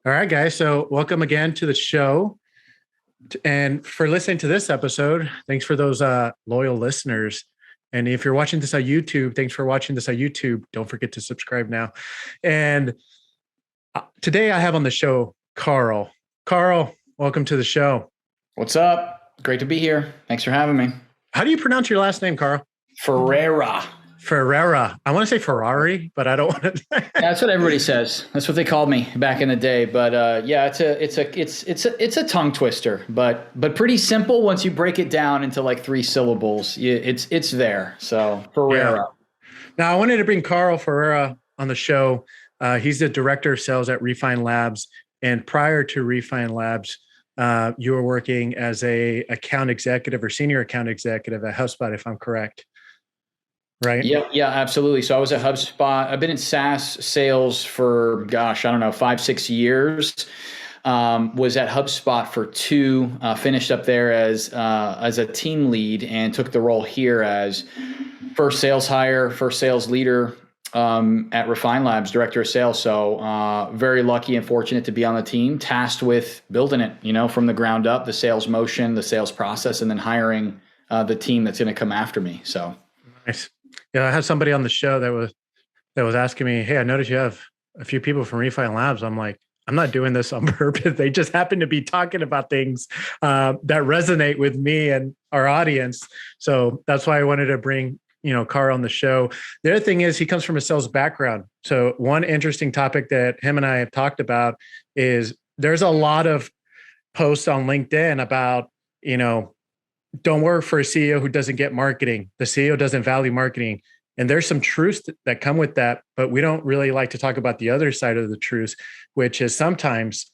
All right, guys. So, welcome again to the show. And for listening to this episode, thanks for those loyal listeners. And if you're watching this on YouTube, thanks for watching this on YouTube. Don't forget to subscribe now. And today I have on the show Carl. Carl, welcome to the show. What's up? Great to be here. Thanks for having me. How do you pronounce your last name, Carl? Ferreira. Ferreira. I want to say Ferrari, but I don't want to. That's what everybody says. That's what they called me back in the day. But yeah, it's a tongue twister, but pretty simple once you break it down into like 3 syllables. It's there. So Ferreira. Yeah. Now I wanted to bring Carl Ferreira on the show. He's the director of sales at Refine Labs, and prior to Refine Labs, you were working as a account executive or senior account executive at HubSpot, if I'm correct. Right. Yeah, absolutely. So I was at HubSpot. I've been in SaaS sales for, 5-6 years. Was at HubSpot for 2, finished up there as a team lead and took the role here as first sales hire, first sales leader at Refine Labs, director of sales. So very lucky and fortunate to be on the team, tasked with building it, from the ground up, the sales motion, the sales process, and then hiring the team that's going to come after me. So nice. Yeah, I had somebody on the show that was asking me, "Hey, I noticed you have a few people from Refine Labs." I'm like, I'm not doing this on purpose. They just happen to be talking about things that resonate with me and our audience. So that's why I wanted to bring Carl on the show. The other thing is he comes from a sales background. So one interesting topic that him and I have talked about is there's a lot of posts on LinkedIn about don't work for a CEO who doesn't get marketing. The CEO doesn't value marketing. And there's some truths that come with that, but we don't really like to talk about the other side of the truth, which is sometimes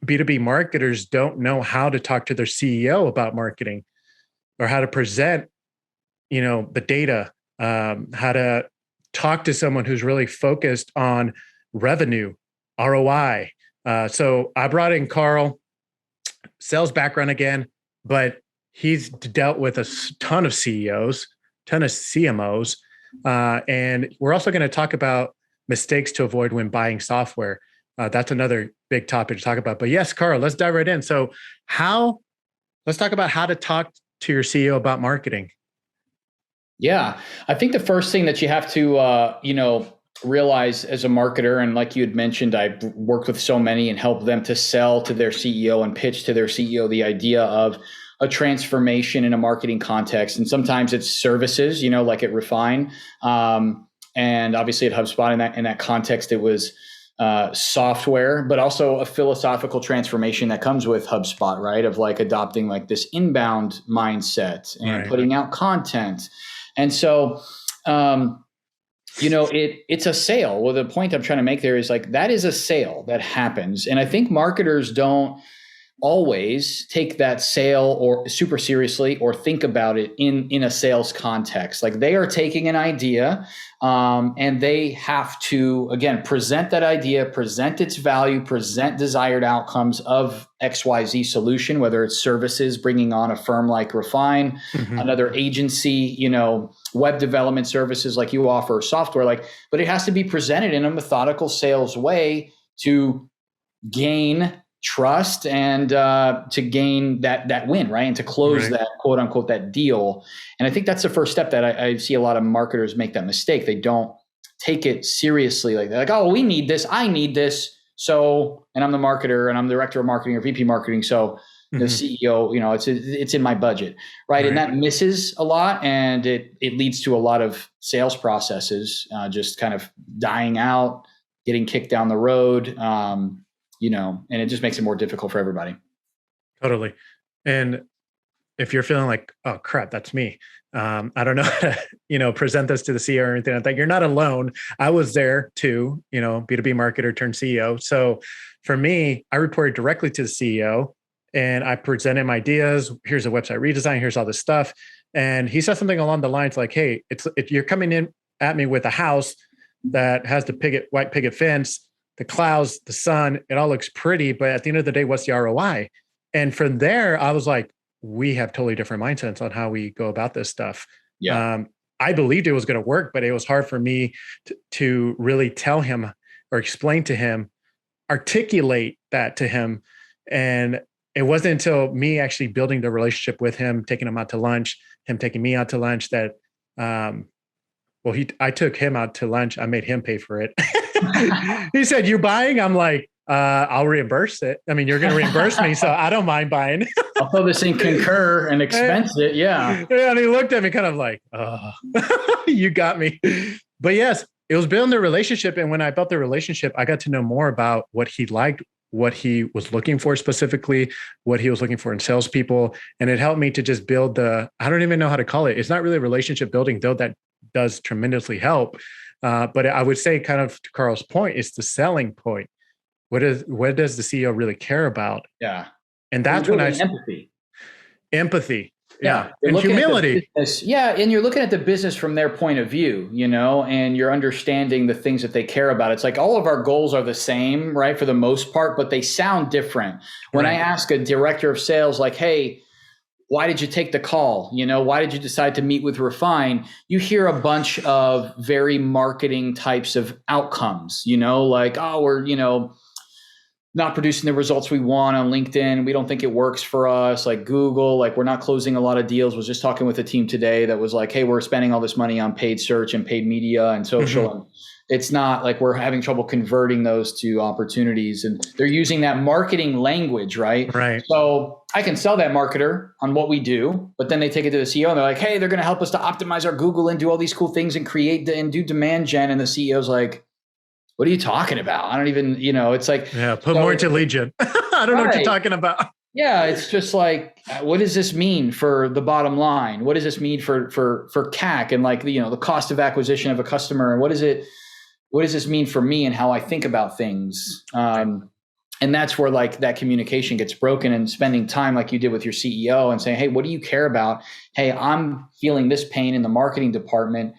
B2B marketers don't know how to talk to their CEO about marketing or how to present, the data, how to talk to someone who's really focused on revenue, ROI. So I brought in Carl, sales background again, but he's dealt with a ton of CEOs, ton of CMOs. And we're also going to talk about mistakes to avoid when buying software. That's another big topic to talk about. But yes, Carl, let's dive right in. So let's talk about how to talk to your CEO about marketing. Yeah, I think the first thing that you have to, realize as a marketer, and like you had mentioned, I worked with so many and helped them to sell to their CEO and pitch to their CEO the idea of a transformation in a marketing context. And sometimes it's services, like at Refine. And obviously at HubSpot in that context, it was software, but also a philosophical transformation that comes with HubSpot, right? Of like adopting like this inbound mindset and putting out content. And so, it's a sale. Well, the point I'm trying to make there is like, that is a sale that happens. And I think marketers don't always take that sale or super seriously or think about it in a sales context. Like they are taking an idea and they have to, again, present that idea, present its value, present desired outcomes of XYZ solution, whether it's services, bringing on a firm like Refine, another agency, web development services like you offer, software, but it has to be presented in a methodical sales way to gain trust and to gain that win, right? And to close that quote unquote, that deal. And I think that's the first step that I see a lot of marketers make that mistake. They don't take it seriously. Like they're like, oh, we need this. I need this. So, and I'm the marketer and I'm the director of marketing or VP marketing. So the CEO, it's in my budget, right? And that misses a lot. And it leads to a lot of sales processes just kind of dying out, getting kicked down the road. And it just makes it more difficult for everybody. Totally. And if you're feeling like, oh crap, that's me. I don't know how to, present this to the CEO or anything like that. You're not alone. I was there too, B2B marketer turned CEO. So for me, I reported directly to the CEO and I presented my ideas. Here's a website redesign. Here's all this stuff. And he said something along the lines like, hey, if you're coming in at me with a house that has the white picket fence, the clouds, the sun, it all looks pretty, but at the end of the day, what's the ROI? And from there, I was like, we have totally different mindsets on how we go about this stuff. Yeah. I believed it was going to work, but it was hard for me to really tell him or explain to him articulate that to him. And it wasn't until me actually building the relationship with him, taking him out to lunch, him taking me out to lunch, that I took him out to lunch. I made him pay for it. He said, "You buying?" I'm like, "I'll reimburse it. I mean, you're going to reimburse me, so I don't mind buying." I'll throw this in concur and expense it. Yeah. And he looked at me kind of like, "Oh, you got me." But yes, it was building the relationship. And when I built the relationship, I got to know more about what he liked, what he was looking for specifically, what he was looking for in salespeople. And it helped me to just build I don't even know how to call it. It's not really relationship building, though that does tremendously help. But I would say, kind of to Carl's point, it's the selling point. What does the CEO really care about? Yeah. And that's when empathy. Yeah. And humility. Yeah. And you're looking at the business from their point of view, and you're understanding the things that they care about. It's like all of our goals are the same, right? For the most part, but they sound different. When I ask a director of sales, like, "Hey, why did you take the call? Why did you decide to meet with Refine?" You hear a bunch of very marketing types of outcomes, like, "Oh, we're, not producing the results we want on LinkedIn. We don't think it works for us." Like Google, like, "We're not closing a lot of deals." Was just talking with a team today that was like, "Hey, we're spending all this money on paid search and paid media and social." Mm-hmm. And it's not like we're having trouble converting those to opportunities. And they're using that marketing language, right? Right. So I can sell that marketer on what we do, but then they take it to the CEO and they're like, "Hey, they're going to help us to optimize our Google and do all these cool things and create and do demand gen." And the CEO's like, "What are you talking about? I don't even, it's like." Yeah, put more into lead gen. I don't know what you're talking about. Yeah, it's just like, what does this mean for the bottom line? What does this mean for CAC and like the cost of acquisition of a customer? And what does this mean for me and how I think about things? And that's where like that communication gets broken, and spending time like you did with your CEO and saying, "Hey, what do you care about? Hey, I'm feeling this pain in the marketing department.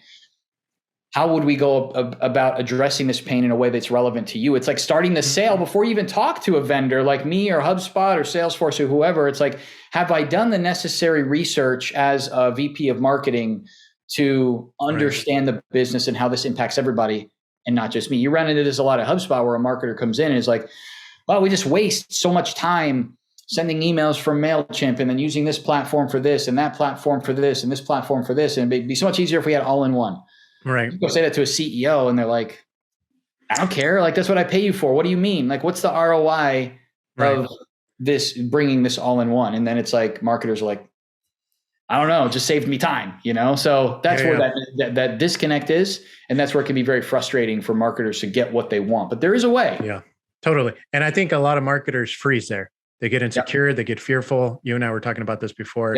How would we go about addressing this pain in a way that's relevant to you?" It's like starting the sale before you even talk to a vendor like me or HubSpot or Salesforce or whoever. It's like, have I done the necessary research as a VP of marketing to understand the business and how this impacts everybody and not just me? You run into this a lot at HubSpot, where a marketer comes in and is like, "Well, we just waste so much time sending emails from MailChimp and then using this platform for this and that platform for this and this platform for this. And it'd be so much easier if we had all in one." Right. You go say that to a CEO and they're like, "I don't care. Like, that's what I pay you for. What do you mean? Like, what's the ROI of this, bringing this all in one?" And then it's like, marketers are like, "I don't know, it just saved me time," So that's where that disconnect is. And that's where it can be very frustrating for marketers to get what they want, but there is a way. Yeah, totally. And I think a lot of marketers freeze there. They get insecure, they get fearful. You and I were talking about this before.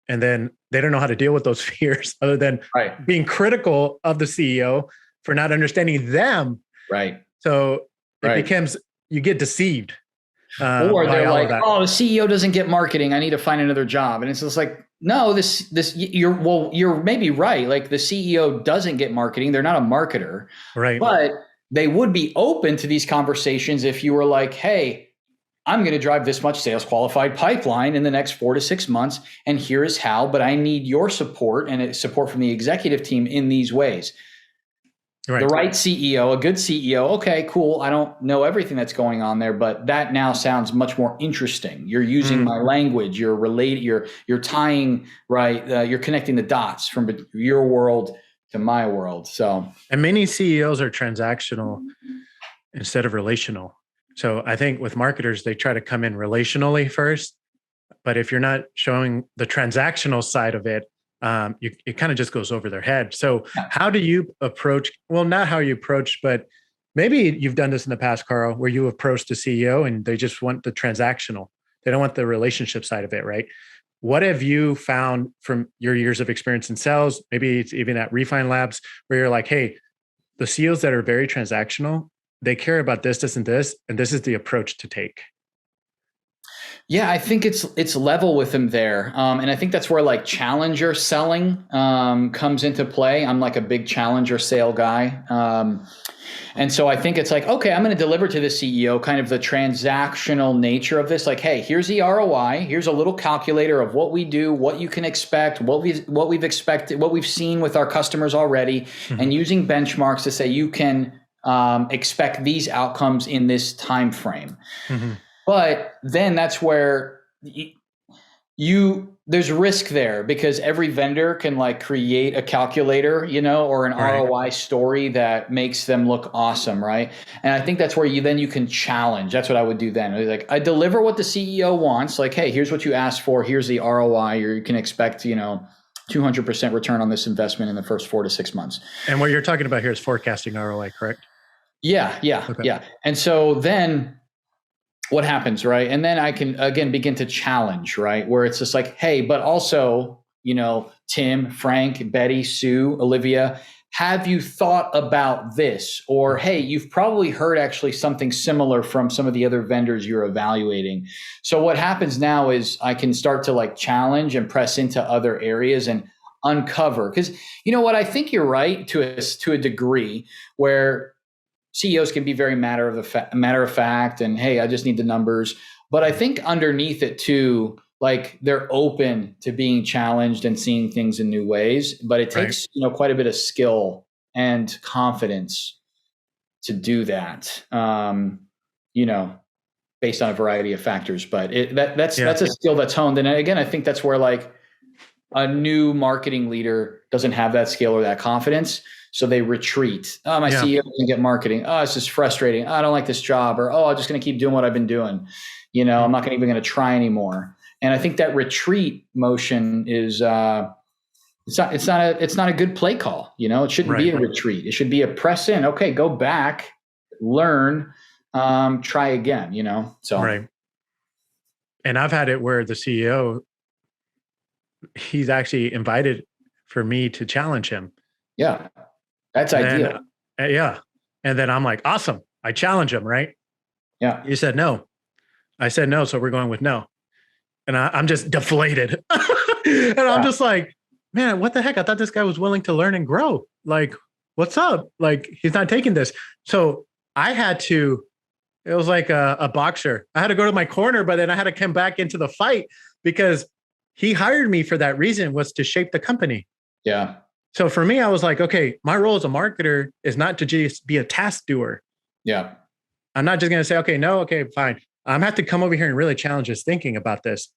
And then they don't know how to deal with those fears other than being critical of the CEO for not understanding them. Right. So it becomes, you get deceived. Or they're like, "Oh, the CEO doesn't get marketing. I need to find another job." And it's just like, no, you're maybe right. Like, the CEO doesn't get marketing. They're not a marketer. Right. But they would be open to these conversations if you were like, "Hey, I'm going to drive this much sales qualified pipeline in the next 4 to 6 months. And here is how, but I need your support and support from the executive team in these ways." Right. The right CEO, a good CEO. Okay, cool. I don't know everything that's going on there, but that now sounds much more interesting. You're using my language. You're related. You're tying, you're connecting the dots from your world to my world. So, and many CEOs are transactional instead of relational. So I think with marketers, they try to come in relationally first, but if you're not showing the transactional side of it, it kind of just goes over their head. So how do you approach, well, not how you approach, but maybe you've done this in the past, Carl, where you approach the CEO and they just want the transactional. They don't want the relationship side of it, right? What have you found from your years of experience in sales? Maybe it's even at Refine Labs, where you're like, "Hey, the CEOs that are very transactional, they care about this, this, and this is the approach to take." Yeah, I think it's level with them there. And I think that's where like challenger selling comes into play. I'm like a big challenger sale guy. And so I think it's like, okay, I'm going to deliver to the CEO kind of the transactional nature of this. Like, "Hey, here's the ROI. Here's a little calculator of what we do, what you can expect, what we've expected, what we've seen with our customers already, and using benchmarks to say you can expect these outcomes in this time frame. Mm-hmm. But then that's where there's risk there, because every vendor can like create a calculator, or an Right. ROI story that makes them look awesome, right? And I think that's where you can challenge. That's what I would do then. Like, I deliver what the CEO wants. Like, hey, here's what you asked for. Here's the ROI. You can expect, 200% return on this investment in the first 4 to 6 months. And what you're talking about here is forecasting ROI, correct? Yeah. Okay. Yeah. And so then what happens, right? And then I can, again, begin to challenge, right? Where it's just like, hey, but also, Tim, Frank, Betty, Sue, Olivia, have you thought about this? Or, hey, you've probably heard actually something similar from some of the other vendors you're evaluating. So what happens now is I can start to like challenge and press into other areas and uncover. Because you know what? I think you're right to a degree, where CEOs can be very matter of fact, and hey, I just need the numbers. But I think underneath it too, like, they're open to being challenged and seeing things in new ways. But it takes quite a bit of skill and confidence to do that. Based on a variety of factors. But that's a skill that's honed. And again, I think that's where like a new marketing leader doesn't have that skill or that confidence. So they retreat. Oh, my CEO doesn't get marketing. Oh, it's just frustrating. Oh, I don't like this job. Or, I'm just going to keep doing what I've been doing. I'm not even going to try anymore. And I think that retreat motion is it's not a good play call. It shouldn't be a retreat. It should be a press in. Okay, go back, learn, try again. So right. And I've had it where the CEO, he's actually invited for me to challenge him. Yeah. That's ideal. Yeah. And then I'm like, awesome. I challenge him, right? Yeah. You said no. I said no. So we're going with no. And I'm just deflated. And I'm just like, man, what the heck? I thought this guy was willing to learn and grow. Like, what's up? Like, he's not taking this. So I had to, it was like a boxer. I had to go to my corner, but then I had to come back into the fight, because he hired me for that reason, was to shape the company. Yeah. So for me, I was like, okay, my role as a marketer is not to just be a task doer. Yeah. I'm not just going to say, okay, no, okay, fine. I'm have to come over here and really challenge his thinking about this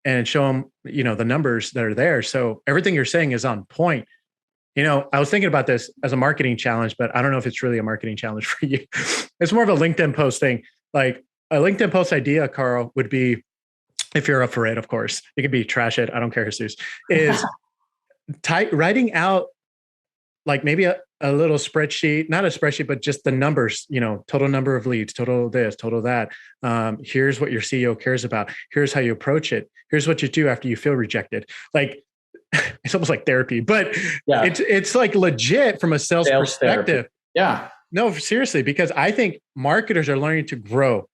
and show him, the numbers that are there. So everything you're saying is on point. I was thinking about this as a marketing challenge, but I don't know if it's really a marketing challenge for you. It's more of a LinkedIn post thing. Like, a LinkedIn post idea, Carl, would be, if you're up for it, of course, it could be trash it. I don't care, Jesus, is writing out like maybe a little spreadsheet, not a spreadsheet, but just the numbers, total number of leads, total this, total that. Here's what your CEO cares about. Here's how you approach it. Here's what you do after you feel rejected. Like, it's almost like therapy, but it's like legit from a sales perspective. Therapy. Yeah. No, seriously, because I think marketers are learning to grow.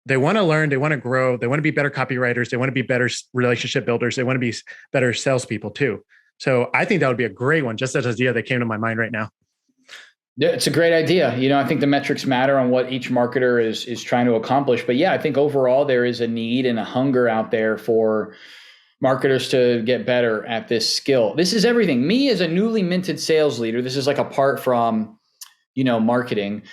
They want to learn, they want to grow, they want to be better copywriters, they want to be better relationship builders, they want to be better salespeople too. So I think that would be a great one, just as an idea that came to my mind right now. Yeah, it's a great idea. I think the metrics matter on what each marketer is trying to accomplish. But yeah, I think overall there is a need and a hunger out there for marketers to get better at this skill. This is everything. Me as a newly minted sales leader, this is like apart from, marketing.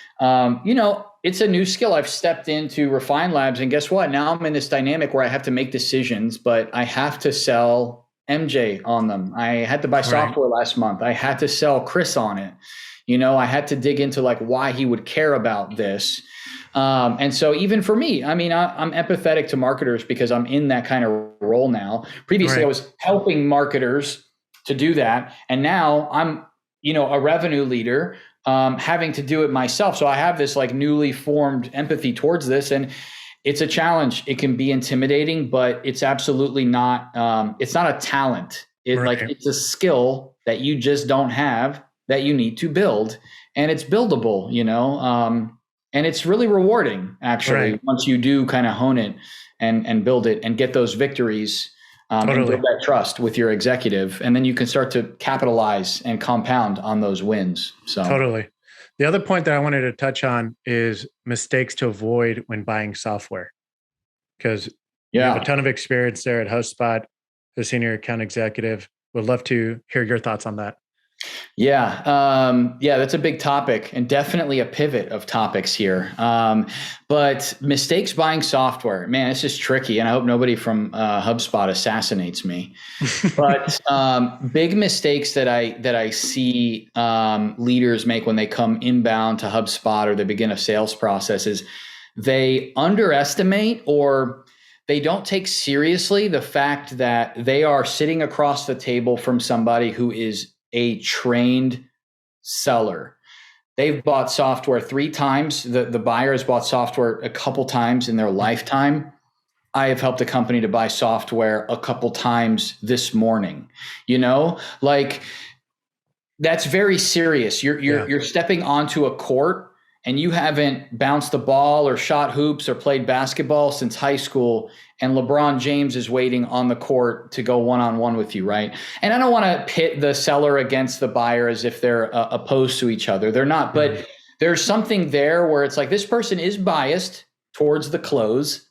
It's a new skill. I've stepped into Refine Labs, and guess what? Now I'm in this dynamic where I have to make decisions, but I have to sell MJ on them. I had to buy software last month. I had to sell Chris on it. I had to dig into like why he would care about this. And so even for me, I'm empathetic to marketers because I'm in that kind of role now. Previously, I was helping marketers to do that. And now I'm, a revenue leader, having to do it myself. So I have this like newly formed empathy towards this, and it's a challenge. It can be intimidating, but it's absolutely not, it's not a talent. It's a skill that you just don't have, that you need to build, and it's buildable, and it's really rewarding actually once you do kind of hone it and build it and get those victories, and build that trust with your executive. And then you can start to capitalize and compound on those wins. So totally. The other point that I wanted to touch on is mistakes to avoid when buying software, because you have a ton of experience there at HubSpot, the senior account executive. Would love to hear your thoughts on that. Yeah, that's a big topic and definitely a pivot of topics here. But mistakes buying software, man, it's just tricky. And I hope nobody from HubSpot assassinates me. But big mistakes that I see leaders make when they come inbound to HubSpot or they begin a sales process is they underestimate or they don't take seriously the fact that they are sitting across the table from somebody who is a trained seller. They've bought software 3 times. The buyer has bought software a couple times in their lifetime. I have helped a company to buy software a couple times this morning. Like that's very serious. You're stepping onto a court and you haven't bounced the ball or shot hoops or played basketball since high school, and LeBron James is waiting on the court to go one-on-one with you, right? And I don't want to pit the seller against the buyer as if they're opposed to each other. They're not, but there's something there where it's like this person is biased towards the close.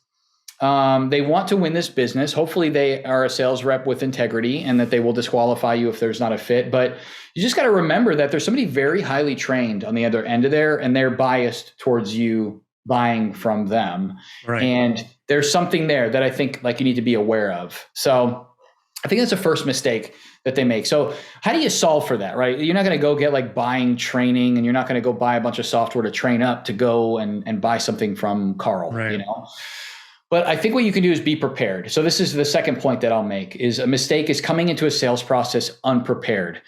They want to win this business. Hopefully they are a sales rep with integrity and that they will disqualify you if there's not a fit. But you just got to remember that there's somebody very highly trained on the other end of there, and they're biased towards you buying from them. Right. And there's something there that I think like you need to be aware of. So I think that's the first mistake that they make. So how do you solve for that, right? You're not going to go get like buying training, and you're not going to go buy a bunch of software to train up to go and buy something from Carl, right. But I think what you can do is be prepared. So this is the second point that I'll make is a mistake is coming into a sales process unprepared.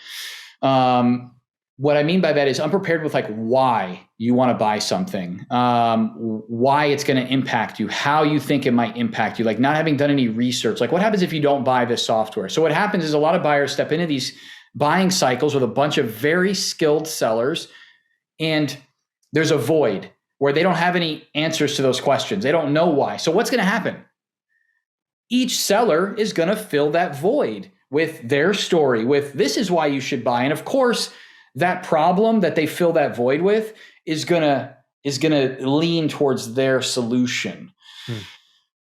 What I mean by that is unprepared with like why you want to buy something, why it's going to impact you, how you think it might impact you, like not having done any research. Like what happens if you don't buy this software? So what happens is a lot of buyers step into these buying cycles with a bunch of very skilled sellers, and there's a void where they don't have any answers to those questions. They don't know why. So what's going to happen? Each seller is going to fill that void with their story, with this is why you should buy. And of course, that problem that they fill that void with is going to lean towards their solution.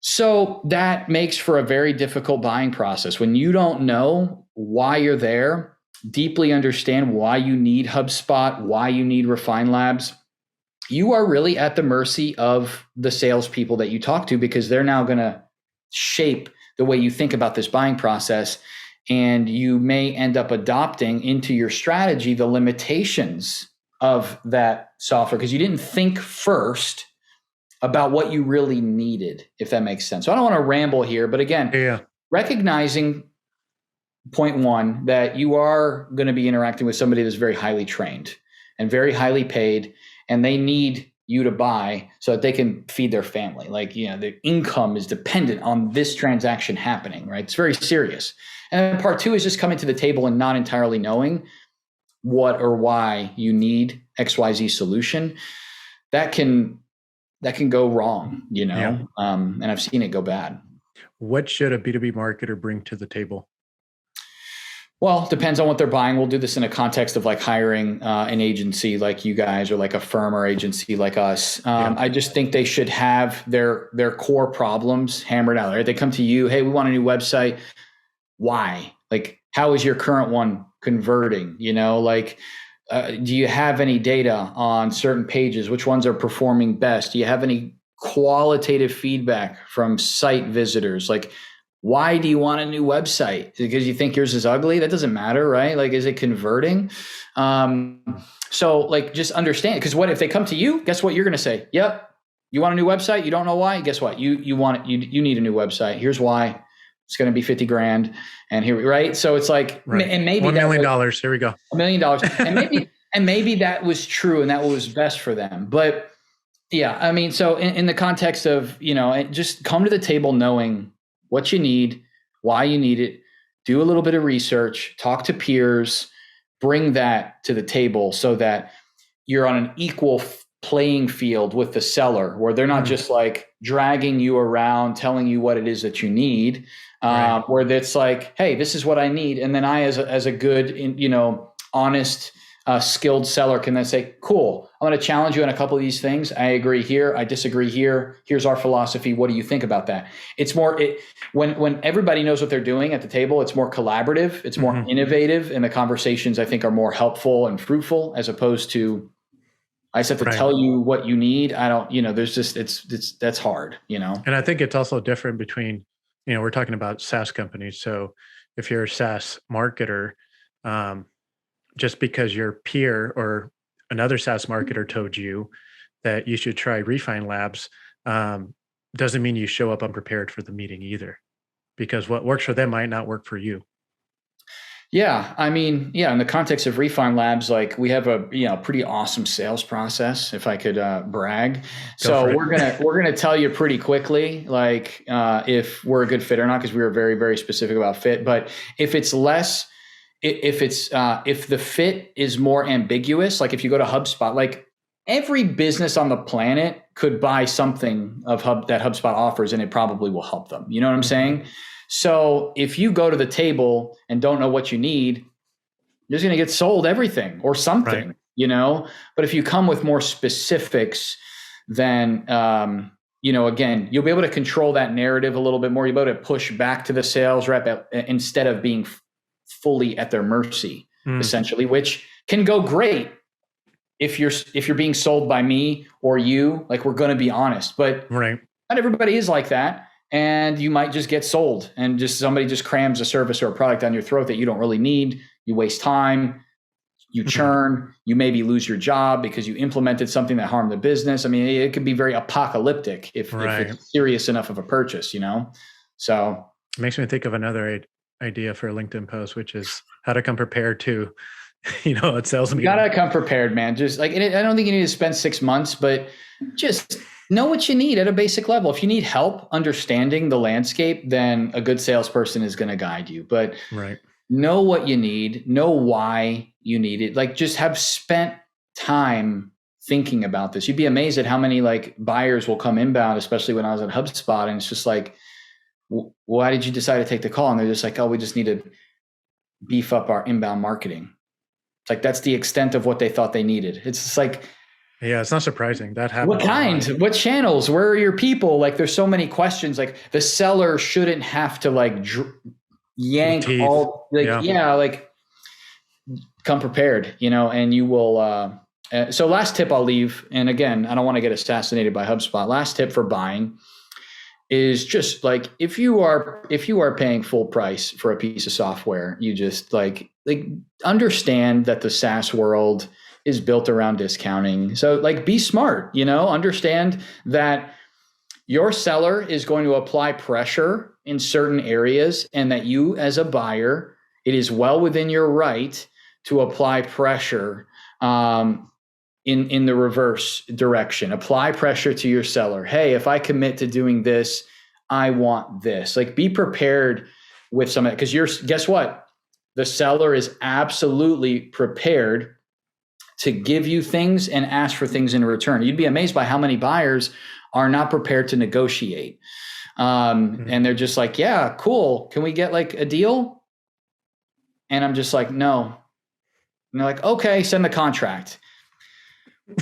So that makes for a very difficult buying process. When you don't know why you're there, deeply understand why you need HubSpot, why you need Refine Labs, you are really at the mercy of the salespeople that you talk to, because they're now going to shape the way you think about this buying process. And you may end up adopting into your strategy the limitations of that software because you didn't think first about what you really needed, if that makes sense. So I don't want to ramble here, but again, recognizing point one, that you are going to be interacting with somebody that's very highly trained and very highly paid, and they need you to buy so that they can feed their family. Like, the income is dependent on this transaction happening, right? It's very serious. And then part two is just coming to the table and not entirely knowing what or why you need XYZ solution. That can go wrong, and I've seen it go bad. What should a B2B marketer bring to the table? Well, it depends on what they're buying. We'll do this in a context of like hiring an agency like you guys, or like a firm or agency like us. I just think they should have their core problems hammered out. Right? They come to you, hey, we want a new website. Why? Like, how is your current one converting? Do you have any data on certain pages? Which ones are performing best? Do you have any qualitative feedback from site visitors? Like, why do you want a new website? Because you think yours is ugly? That doesn't matter, right? Like, is it converting? So like, just understand, because what if they come to you, guess what you're going to say? Yep. You want a new website? You don't know why? Guess what? You want it. You need a new website. Here's why. It's going to be $50,000. And here, right? So it's like, and maybe $1 million. Here we go. $1 million. And maybe that was true and that was best for them. But yeah, I mean, so in the context of, just come to the table knowing what you need, why you need it, do a little bit of research, talk to peers, bring that to the table so that you're on an equal playing field with the seller, where they're not just like dragging you around, telling you what it is that you need, where it's like, hey, this is what I need. And then I, as a good, honest a skilled seller can then say, cool, I'm going to challenge you on a couple of these things. I agree here. I disagree here. Here's our philosophy. What do you think about that? It's more, when everybody knows what they're doing at the table, it's more collaborative, it's more innovative, and the conversations I think are more helpful and fruitful, as opposed to, I just have to tell you what you need. I don't, there's just, that's hard, And I think it's also different between, we're talking about SaaS companies. So if you're a SaaS marketer, just because your peer or another SaaS marketer told you that you should try Refine Labs, doesn't mean you show up unprepared for the meeting either, because what works for them might not work for you. Yeah. I mean, in the context of Refine Labs, like we have a pretty awesome sales process, if I could brag. So we're gonna tell you pretty quickly, like if we're a good fit or not, because we were very, very specific about fit. But if it's less, if the fit is more ambiguous, like if you go to HubSpot, like every business on the planet could buy something of that HubSpot offers, and it probably will help them. You know what I'm saying? So if you go to the table and don't know what you need, you're just going to get sold everything or something, But if you come with more specifics, then, again, you'll be able to control that narrative a little bit more. You'll be able to push back to the sales rep instead of being fully at their mercy, essentially, which can go great if you're being sold by me or you. Like, we're going to be honest, but not everybody is like that. And you might just get sold, and just somebody just crams a service or a product down your throat that you don't really need. You waste time, you churn, you maybe lose your job because you implemented something that harmed the business. I mean, it could be very apocalyptic if it's serious enough of a purchase, So it makes me think of another idea for a LinkedIn post, which is how to come prepared to, a sales meeting. You gotta come prepared, man. Just like, I don't think you need to spend 6 months, but just know what you need at a basic level. If you need help understanding the landscape, then a good salesperson is going to guide you. But know what you need, know why you need it. Like, just have spent time thinking about this. You'd be amazed at how many like buyers will come inbound, especially when I was at HubSpot, and it's just like, why did you decide to take the call? And they're just like, oh, we just need to beef up our inbound marketing. It's like, that's the extent of what they thought they needed. It's just like, yeah, it's not surprising that happens. What kind? What channels? Where are your people? Like, there's so many questions. Like, the seller shouldn't have to like yank all. Like, like, come prepared. And you will. So, last tip I'll leave. And again, I don't want to get assassinated by HubSpot. Last tip for buying is just like, if you are paying full price for a piece of software, you just like understand that the SaaS world is built around discounting. So like, be smart, understand that your seller is going to apply pressure in certain areas, and that you as a buyer, it is well within your right to apply pressure in the reverse direction. Apply pressure to your seller. Hey, if I commit to doing this, I want this. Like, be prepared with some of that, because guess what? The seller is absolutely prepared to give you things and ask for things in return. You'd be amazed by how many buyers are not prepared to negotiate. And they're just like, yeah, cool. Can we get like a deal? And I'm just like, no. And they're like, okay, send the contract.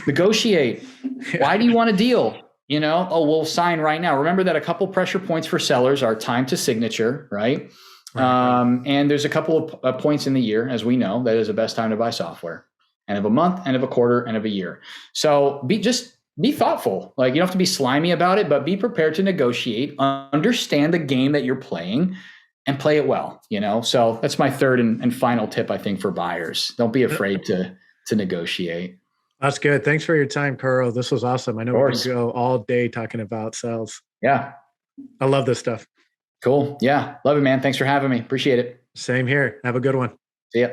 Negotiate. Why do you want a deal? Oh, we'll sign right now. Remember that a couple pressure points for sellers are time to signature, right? And there's a couple of points in the year, as we know, that is the best time to buy software. End of a month, end of a quarter, end of a year. So be thoughtful. Like, you don't have to be slimy about it, but be prepared to negotiate, understand the game that you're playing, and play it well, So that's my third and final tip, I think, for buyers. Don't be afraid to negotiate. That's good. Thanks for your time, Carl. This was awesome. I know we can go all day talking about sales. Yeah. I love this stuff. Cool. Yeah. Love it, man. Thanks for having me. Appreciate it. Same here. Have a good one. See ya.